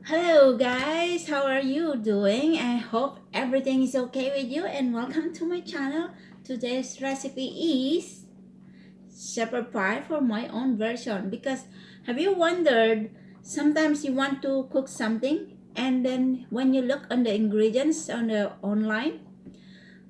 Hello guys, how are you doing? I hope everything is okay with you and welcome to my channel. Today's recipe is shepherd pie for my own version because have you wondered sometimes you want to cook something and then when you look on the ingredients on the online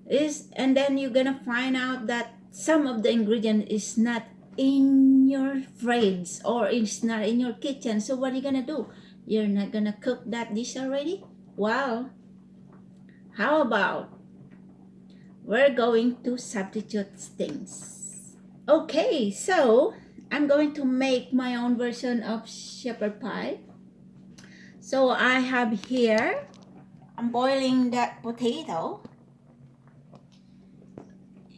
and then you're gonna find out that some of the ingredient is not in your fridge or it's not in your kitchen. So what are you gonna do? You're not gonna cook that dish already? Well, how about we're going to substitute things. Okay, so I'm going to make my own version of shepherd pie. So I have here, I'm boiling that potato,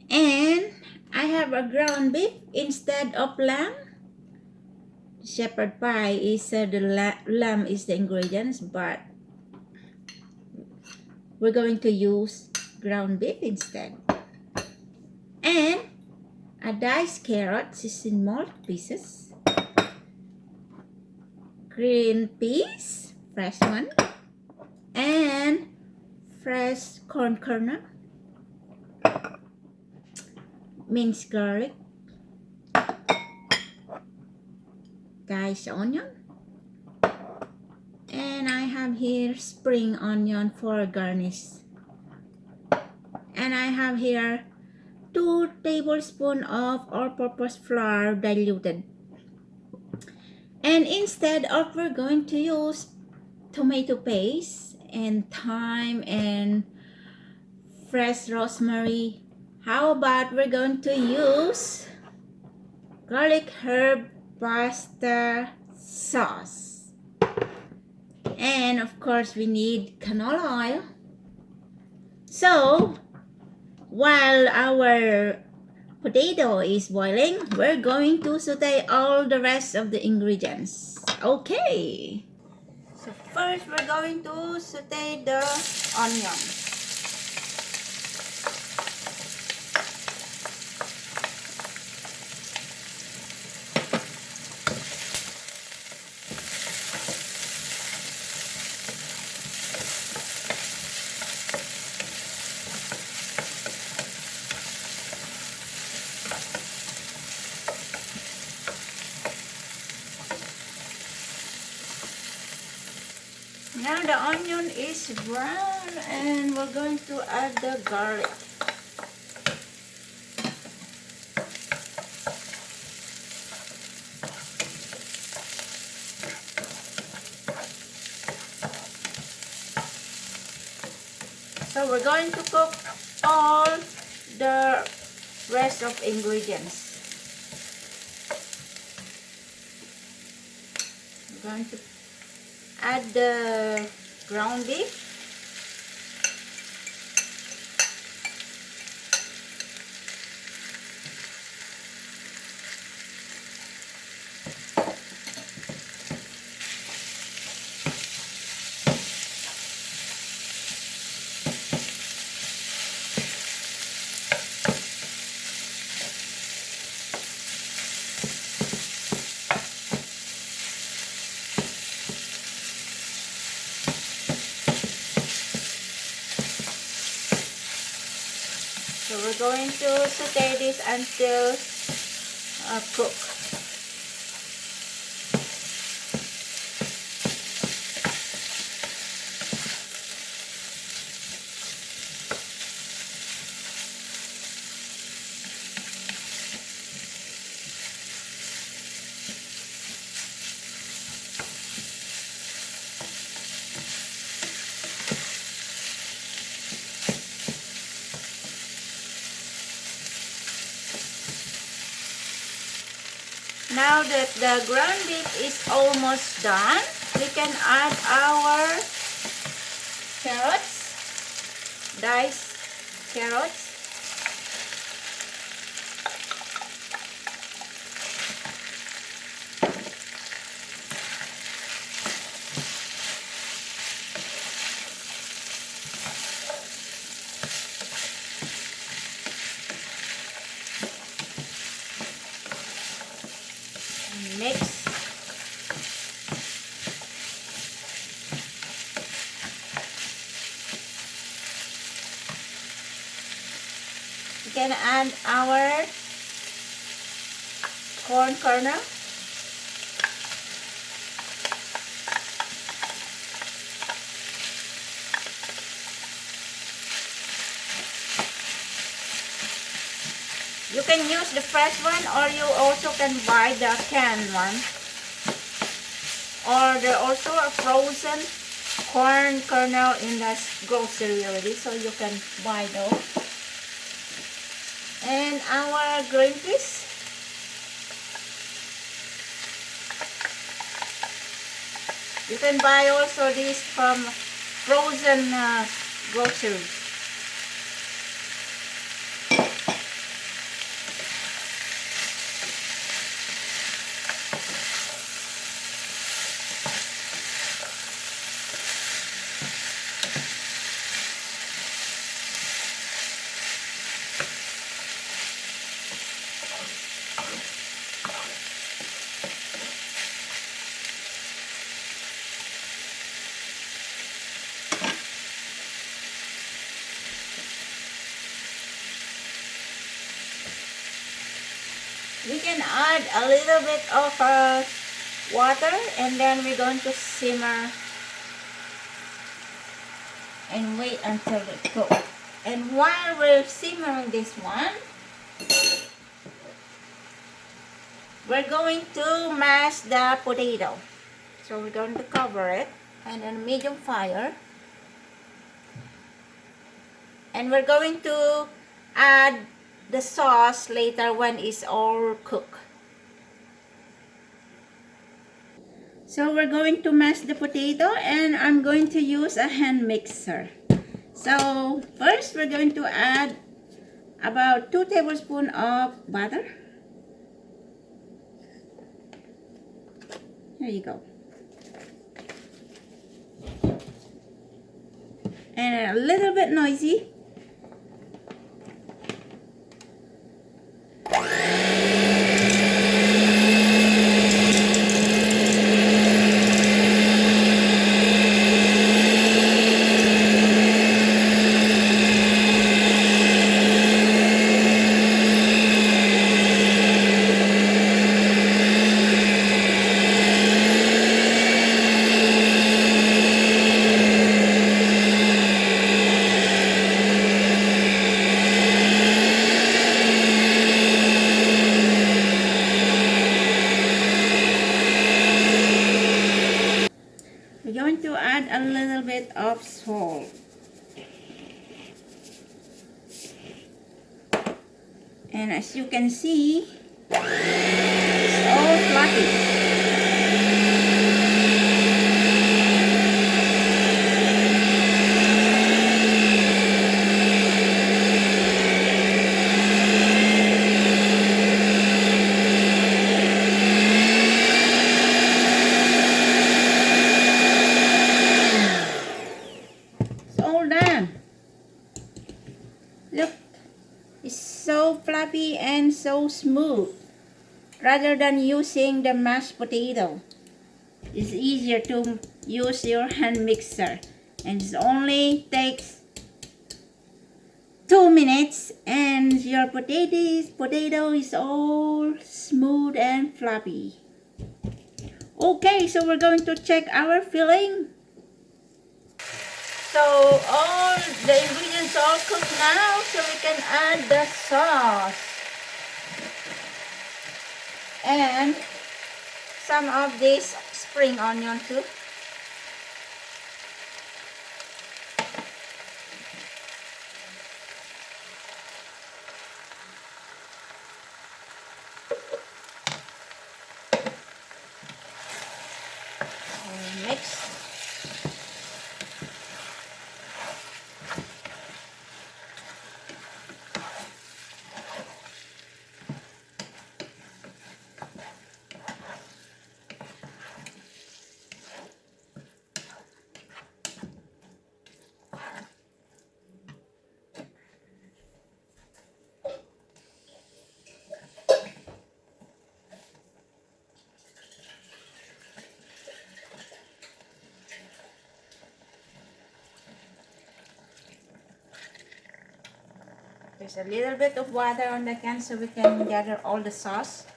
and I have a ground beef instead of lamb. Shepherd pie is the lamb is the ingredients, but we're going to use ground beef instead. And a diced carrot is in small pieces. Green peas, fresh one, and fresh corn kernel, minced garlic, diced onion, and I have here spring onion for garnish. And I have here 2 tablespoons of all-purpose flour diluted. And instead of we're going to use tomato paste and thyme and fresh rosemary, how about we're going to use garlic herb pasta sauce. And of course we need canola oil. So while our potato is boiling, we're going to saute all the rest of the ingredients. Okay. So first we're going to saute the onion. Now the onion is brown and we're going to add the garlic. So we're going to cook all the rest of ingredients. We're going to add the ground beef. So we're going to saute this until cooked. Now that the ground beef is almost done, we can add our carrots, diced carrots. Mix. can add our corn kernel. You can use the fresh one, or you also can buy the canned one. Or there also a frozen corn kernel in the grocery already, so you can buy those. And our green peas. You can buy also this from frozen grocery. We can add a little bit of water, and then we're going to simmer and wait until it cooks. And while we're simmering this one, we're going to mash the potato. So we're going to cover it and on medium fire. And we're going to add the sauce later when it's all cooked. So we're going to mash the potato, and I'm going to use a hand mixer. So first we're going to add about 2 tablespoons of butter. There you go. And a little bit noisy. We're going to add a little bit of salt. And as you can see, it's all fluffy. Look, it's so fluffy and so smooth. Rather than using the mashed potato, it's easier to use your hand mixer, and it only takes 2 minutes and your potato is all smooth and fluffy. Okay, so we're going to check our filling. So all the ingredients are all cooked now, so we can add the sauce and some of this spring onion too. Mix. Just a little bit of water on the can so we can gather all the sauce.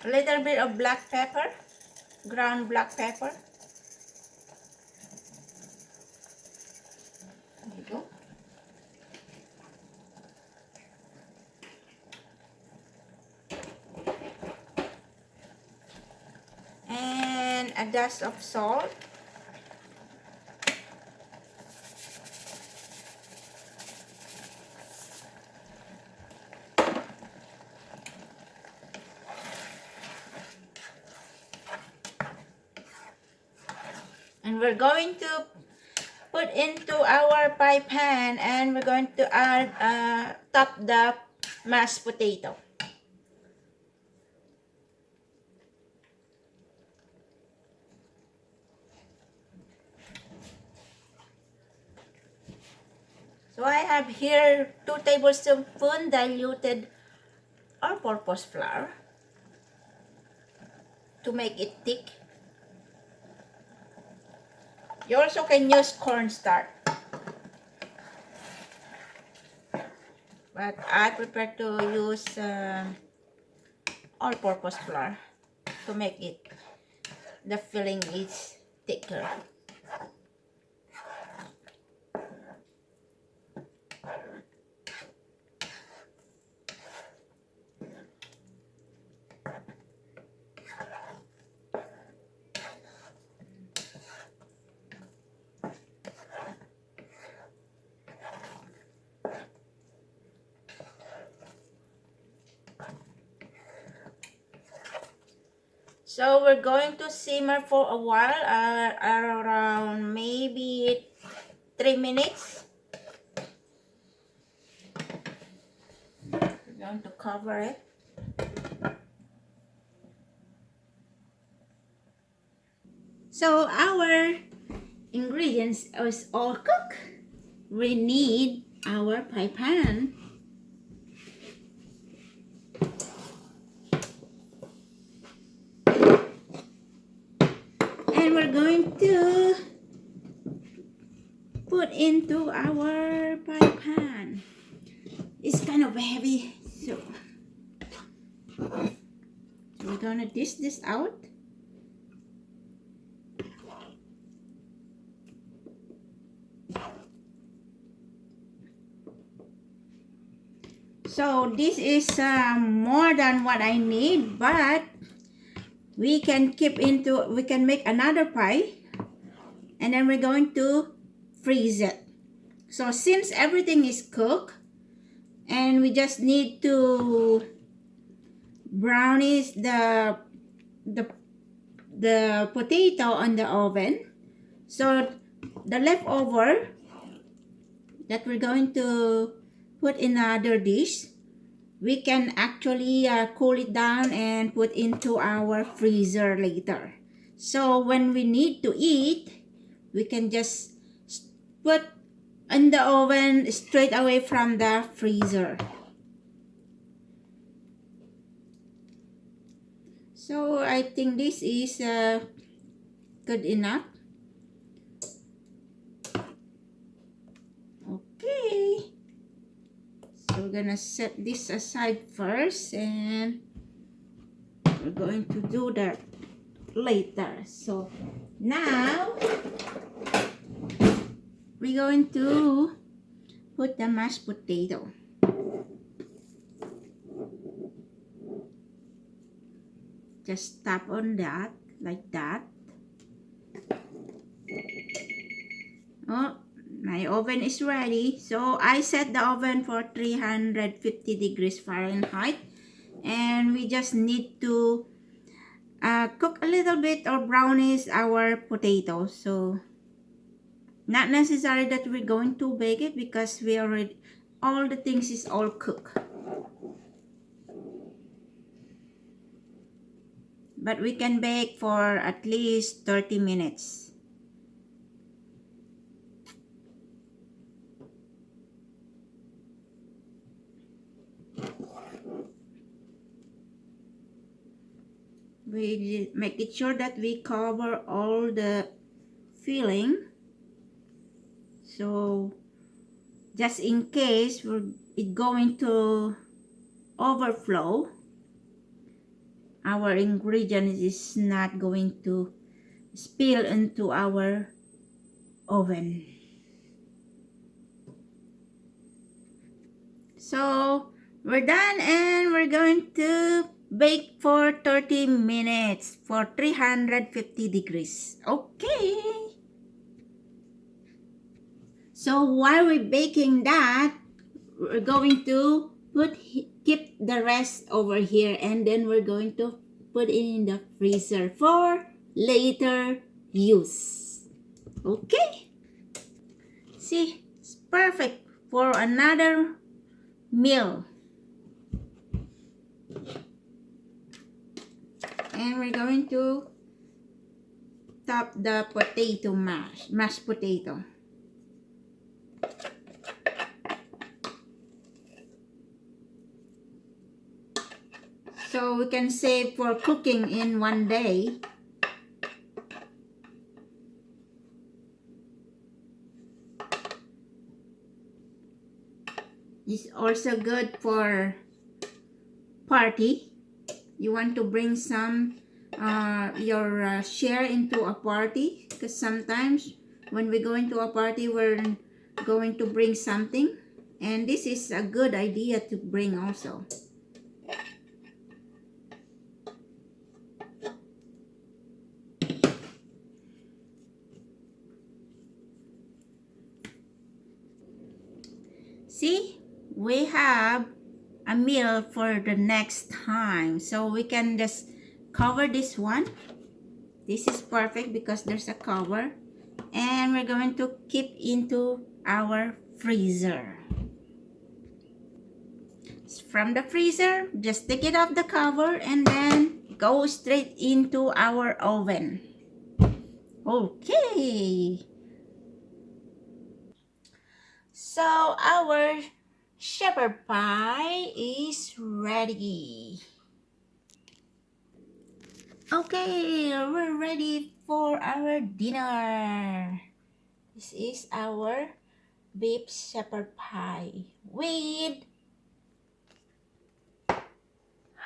A little bit of black pepper, ground black pepper. There you go. And a dash of salt. And we're going to put into our pie pan and we're going to add top the mashed potato. So I have here 2 tablespoons diluted all-purpose flour to make it thick. You also can use cornstarch, but I prefer to use all-purpose flour to make it, the filling is thicker. So we're going to simmer for a while, around maybe 3 minutes. We're going to cover it. So our ingredients is all cooked. We need our pie pan. And we're going to put into our pie pan. It's kind of heavy, so we're gonna dish this out. So this is more than what I need, but we can make another pie, and then we're going to freeze it. So since everything is cooked, and we just need to brownish the potato on the oven. So the leftover that we're going to put in another dish, we can actually cool it down and put into our freezer later. So when we need to eat, we can just put in the oven straight away from the freezer. So I think this is good enough. Okay. So we're gonna set this aside first, and we're going to do that later. So now we're going to put the mashed potato. Just tap on that like that. Oh, my oven is ready. So I set the oven for 350 degrees Fahrenheit, and we just need to cook a little bit or brownish our potatoes. So not necessary that we're going to bake it because we already, all the things is all cooked. But we can bake for at least 30 minutes. We make it sure that we cover all the filling. So just in case it's going to overflow, our ingredient is not going to spill into our oven. So we're done, and we're going to bake for 30 minutes for 350 degrees. Okay. So while we're baking that, we're going to keep the rest over here, and then we're going to put it in the freezer for later use. Okay. See, it's perfect for another meal. And we're going to top the potato mashed potato. So we can save for cooking in one day. It's also good for party. You want to bring some your share into a party, because sometimes when we go into a party, we're going to bring something, and this is a good idea to bring also. See, we have a meal for the next time, so we can just cover this one. This is perfect because there's a cover, and we're going to keep into our freezer. From the freezer, just take it off the cover and then go straight into our oven. Okay. So our shepherd pie is ready. Okay, we're ready for our dinner. This is our beef shepherd pie with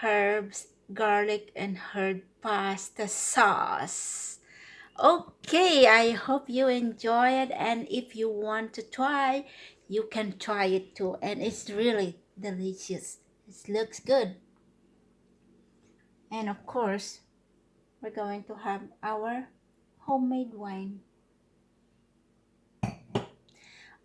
herbs, garlic, and herb pasta sauce. Okay, I hope you enjoy it, and if you want to try, you can try it too, and it's really delicious. It looks good. And of course, we're going to have our homemade wine.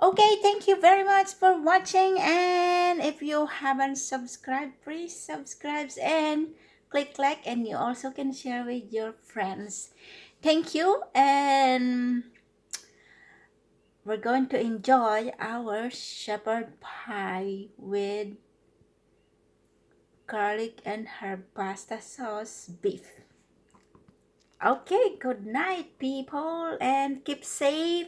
Okay, thank you very much for watching, and if you haven't subscribed, please subscribe and click like, and you also can share with your friends. Thank you, and we're going to enjoy our shepherd pie with garlic and herb pasta sauce beef. Okay, good night people, and keep safe.